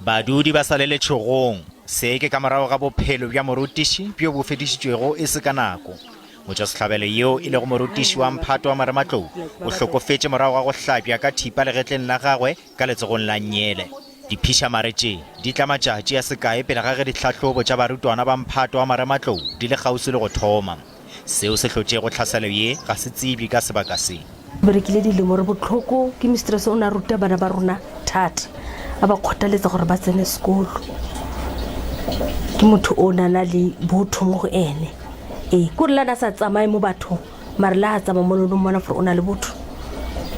Badudi ba salele tšhogong se ke ka morago ga bophelo bja morutiši bjo bo fedišitšwego e se ka nako. Motšwasehlabelo yeo e lego morutiši wa mphato wa marematlou o hlokofetše morago ga go hlabjwa ka thipa legetleng la gagwe ka letsogong la Nyele. Diphišamare tše di tla matšatši a sekae pele ga ge dihlahlobo tša barutwana ba mphato wa marematlou di le kgauswi le go thoma. Seo se hlotše go tlhaselo ye ga se tsebje ka sebaka se. Berekile dilemo re botlhoko ke mistress o na ruta bana ba rona thata a ba kgothaletsa gore ba tsene sekolo. Ke motho o nana le botho mo go ene ko re lana sa tsamaye mo bathong mare la a tsamaya mo lolong mona gore o na le botho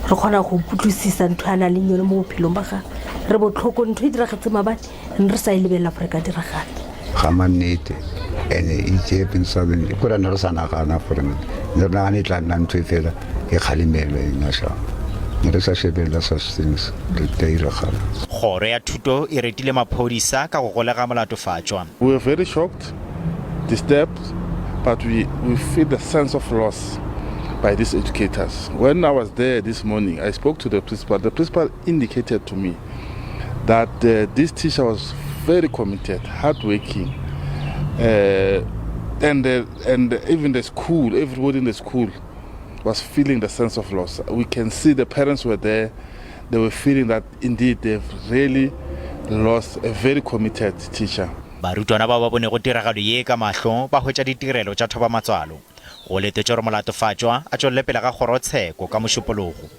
re kgona go utlwisisa ntho a nang le yone mo bophelong ba gagwe. Re botlhoko ntho e diragetse maabane re sa e lebelela gore ka diragala ga mannete ene e tsepeng sabenle ko rena re sa nagana gore ne re nagane e tla nna ntho e fela e kgalemelwe nasha re sa shebelela such things le diragala. Kgoro ya thuto e retile maphodisa ka go golega molatofatšwa. We were very shocked, disturbed, but we feel the sense of loss by these educators. When I was there this morning, I spoke to the principal. The principal indicated to me that this teacher was very committed, hardworking, and even the school, everybody in the school was feeling the sense of loss. We can see the parents were there. They were feeling that indeed they've really lost a very committed teacher. Barutwana ba bone go tiragalo ye ka mahlo ba hwetša ditirelo tša thoba matswalo. Go letetša gore molatofatšwa a tšwelele pele ga kgorotsheko ka mošupologo.